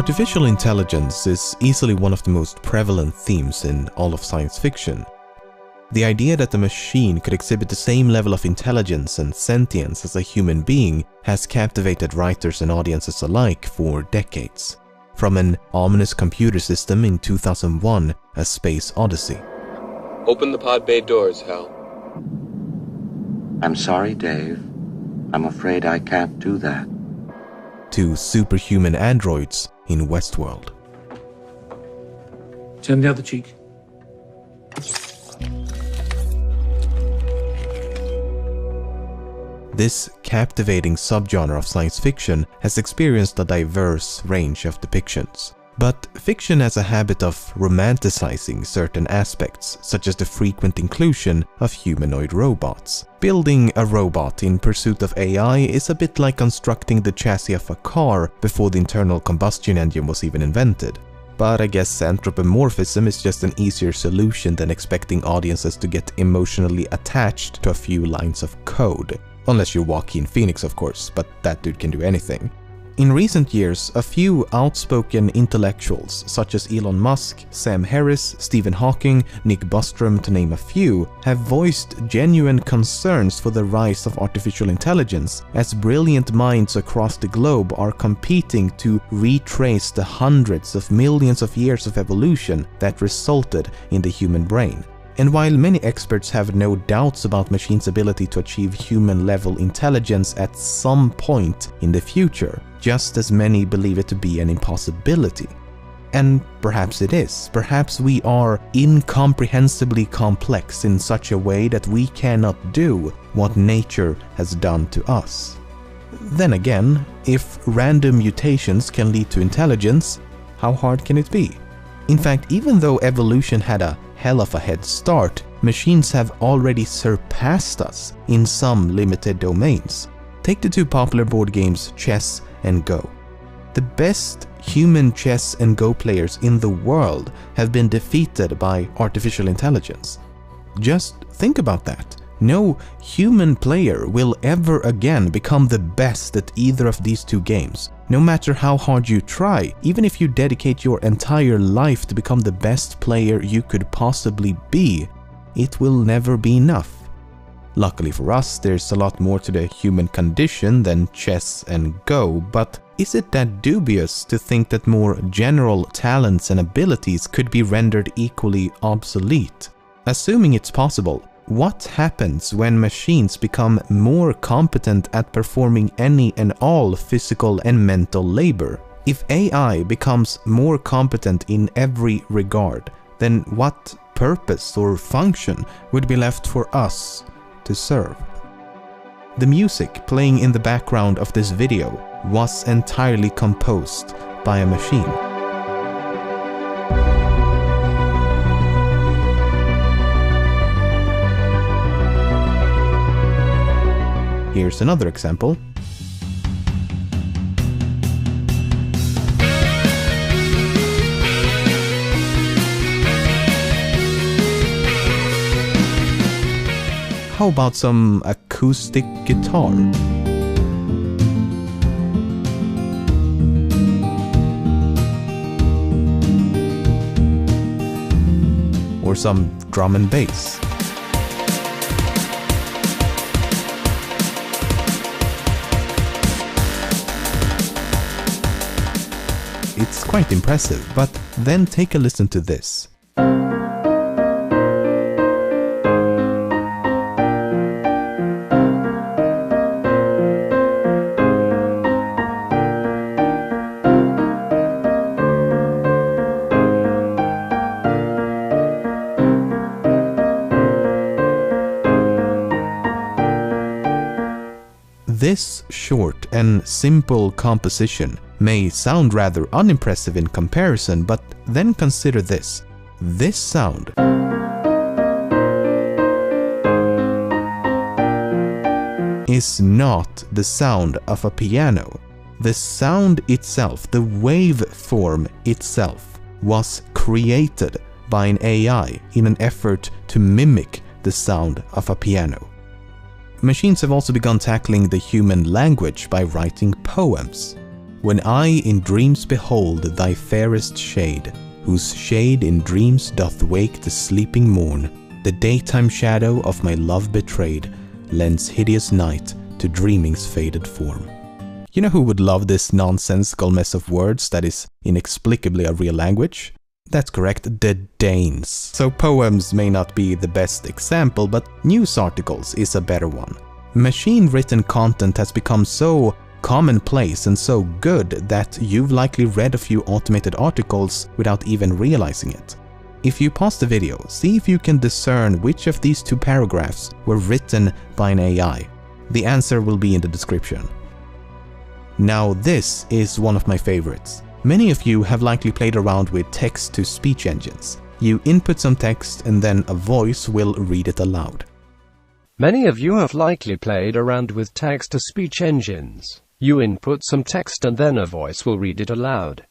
Artificial intelligence is easily one of the most prevalent themes in all of science fiction. The idea that a machine could exhibit the same level of intelligence and sentience as a human being has captivated writers and audiences alike for decades. From an ominous computer system in 2001, A Space Odyssey. Open the pod bay doors, Hal. I'm sorry, Dave. I'm afraid I can't do that. To superhuman androids in Westworld. Turn the other cheek. This captivating subgenre of science fiction has experienced a diverse range of depictions. But fiction has a habit of romanticizing certain aspects, such as the frequent inclusion of humanoid robots. Building a robot in pursuit of AI is a bit like constructing the chassis of a car before the internal combustion engine was even invented. But I guess anthropomorphism is just an easier solution than expecting audiences to get emotionally attached to a few lines of code. Unless you're Joaquin Phoenix, of course, but that dude can do anything. In recent years, a few outspoken intellectuals such as Elon Musk, Sam Harris, Stephen Hawking, Nick Bostrom to name a few, have voiced genuine concerns for the rise of artificial intelligence as brilliant minds across the globe are competing to retrace the hundreds of millions of years of evolution that resulted in the human brain. And while many experts have no doubts about machines' ability to achieve human-level intelligence at some point in the future, just as many believe it to be an impossibility. And perhaps it is. Perhaps we are incomprehensibly complex in such a way that we cannot do what nature has done to us. Then again, if random mutations can lead to intelligence, how hard can it be? In fact, even though evolution had a hell of a head start, machines have already surpassed us in some limited domains. Take the two popular board games chess and Go. The best human chess and Go players in the world have been defeated by artificial intelligence. Just think about that. No human player will ever again become the best at either of these two games. No matter how hard you try, even if you dedicate your entire life to become the best player you could possibly be, it will never be enough. Luckily for us, there's a lot more to the human condition than chess and Go, but is it that dubious to think that more general talents and abilities could be rendered equally obsolete? Assuming it's possible, what happens when machines become more competent at performing any and all physical and mental labor? If AI becomes more competent in every regard, then what purpose or function would be left for us to serve? The music playing in the background of this video was entirely composed by a machine. Here's another example. How about some acoustic guitar? Or some drum and bass? It's quite impressive, but then take a listen to this. This short and simple composition may sound rather unimpressive in comparison, but then consider this. This sound is not the sound of a piano. The sound itself, the waveform itself, was created by an AI in an effort to mimic the sound of a piano. Machines have also begun tackling the human language by writing poems. When I in dreams behold thy fairest shade, whose shade in dreams doth wake the sleeping morn, the daytime shadow of my love betrayed lends hideous night to dreaming's faded form. You know who would love this nonsensical mess of words that is inexplicably a real language? That's correct, the Danes. So poems may not be the best example, but news articles is a better one. Machine-written content has become so commonplace and so good that you've likely read a few automated articles without even realizing it. If you pause the video, see if you can discern which of these two paragraphs were written by an AI. The answer will be in the description. Now this is one of my favorites. Many of you have likely played around with text-to-speech engines. You input some text and then a voice will read it aloud. Many of you have likely played around with text-to-speech engines. You input some text and then a voice will read it aloud.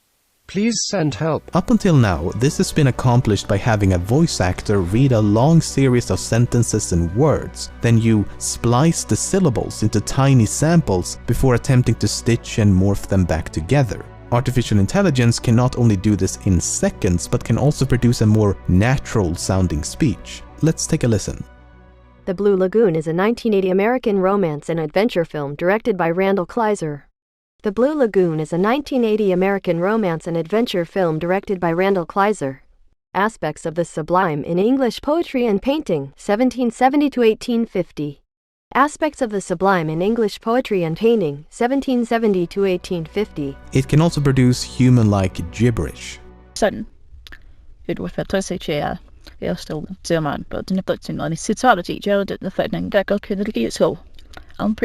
Please send help. Up until now, this has been accomplished by having a voice actor read a long series of sentences and words. Then you splice the syllables into tiny samples before attempting to stitch and morph them back together. Artificial intelligence can not only do this in seconds, but can also produce a more natural-sounding speech. Let's take a listen. The Blue Lagoon is a 1980 American romance and adventure film directed by Randall Kleiser. The Blue Lagoon is a 1980 American romance and adventure film directed by Randall Kleiser. Aspects of the Sublime in English Poetry and Painting, 1770 to 1850. Aspects of the Sublime in English Poetry and Painting, 1770 to 1850. It can also produce human-like gibberish. Sådan. Et ord for at jeg still ser man, but the next thing on is totality, jail did the thing that got killed at so. I'm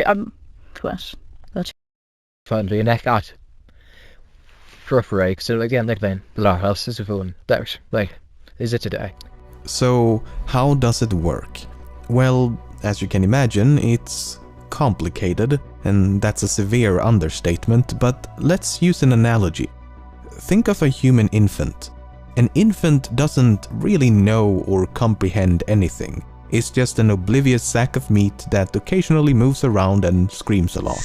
press. That's finally an echo. Rough so like the end like then the large house is a phone. There's like is it today? So how does it work? Well, as you can imagine, it's complicated, and that's a severe understatement, but let's use an analogy. Think of a human infant. An infant doesn't really know or comprehend anything. It's just an oblivious sack of meat that occasionally moves around and screams a lot.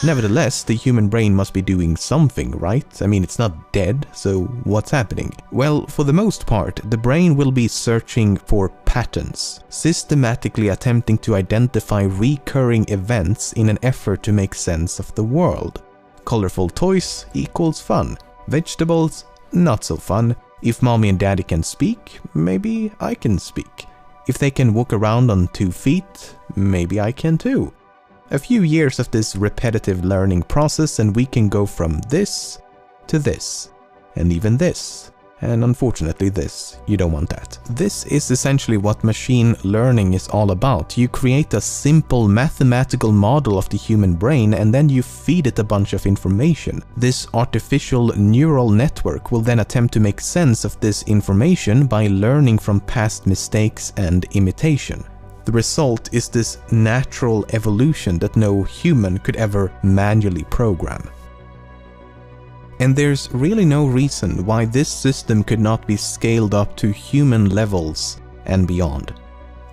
Nevertheless, the human brain must be doing something, right? I mean, it's not dead, so what's happening? Well, for the most part, the brain will be searching for patterns, systematically attempting to identify recurring events in an effort to make sense of the world. Colorful toys equals fun. Vegetables, not so fun. If mommy and daddy can speak, maybe I can speak. If they can walk around on 2 feet, maybe I can too. A few years of this repetitive learning process and we can go from this to this, and even this, and unfortunately this. You don't want that. This is essentially what machine learning is all about. You create a simple mathematical model of the human brain and then you feed it a bunch of information. This artificial neural network will then attempt to make sense of this information by learning from past mistakes and imitation. The result is this natural evolution that no human could ever manually program. And there's really no reason why this system could not be scaled up to human levels and beyond.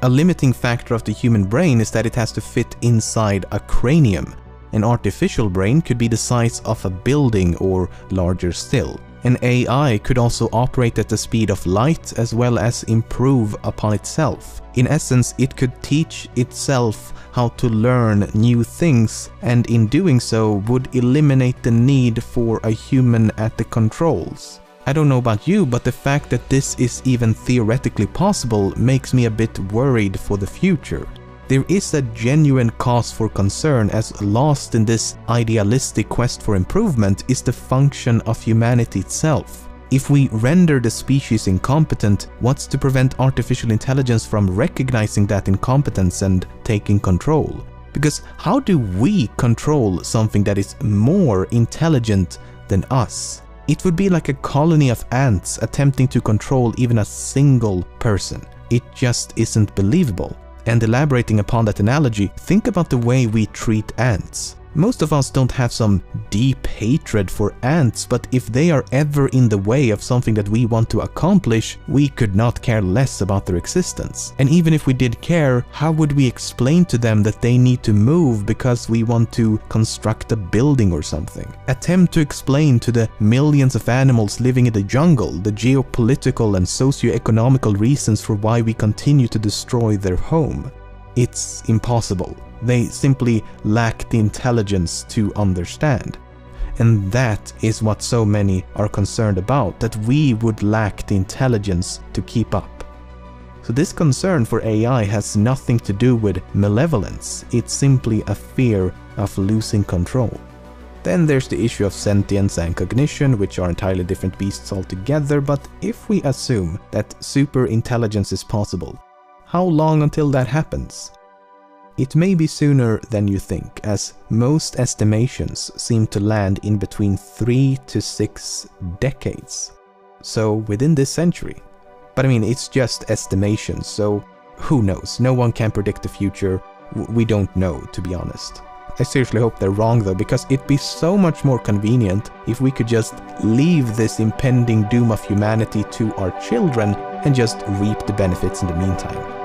A limiting factor of the human brain is that it has to fit inside a cranium. An artificial brain could be the size of a building or larger still. An AI could also operate at the speed of light as well as improve upon itself. In essence, it could teach itself how to learn new things, and in doing so would eliminate the need for a human at the controls. I don't know about you, but the fact that this is even theoretically possible makes me a bit worried for the future. There is a genuine cause for concern, as lost in this idealistic quest for improvement is the function of humanity itself. If we render the species incompetent, what's to prevent artificial intelligence from recognizing that incompetence and taking control? Because how do we control something that is more intelligent than us? It would be like a colony of ants attempting to control even a single person. It just isn't believable. And elaborating upon that analogy, think about the way we treat ants. Most of us don't have some deep hatred for ants, but if they are ever in the way of something that we want to accomplish, we could not care less about their existence. And even if we did care, how would we explain to them that they need to move because we want to construct a building or something? Attempt to explain to the millions of animals living in the jungle the geopolitical and socio-economical reasons for why we continue to destroy their home. It's impossible. They simply lack the intelligence to understand. And that is what so many are concerned about, that we would lack the intelligence to keep up. So this concern for AI has nothing to do with malevolence, it's simply a fear of losing control. Then there's the issue of sentience and cognition, which are entirely different beasts altogether, but if we assume that super intelligence is possible, how long until that happens? It may be sooner than you think, as most estimations seem to land in between 3 to 6 decades. So within this century. But I mean, it's just estimations, so who knows? No one can predict the future. We don't know, to be honest. I seriously hope they're wrong though, because it'd be so much more convenient if we could just leave this impending doom of humanity to our children and just reap the benefits in the meantime.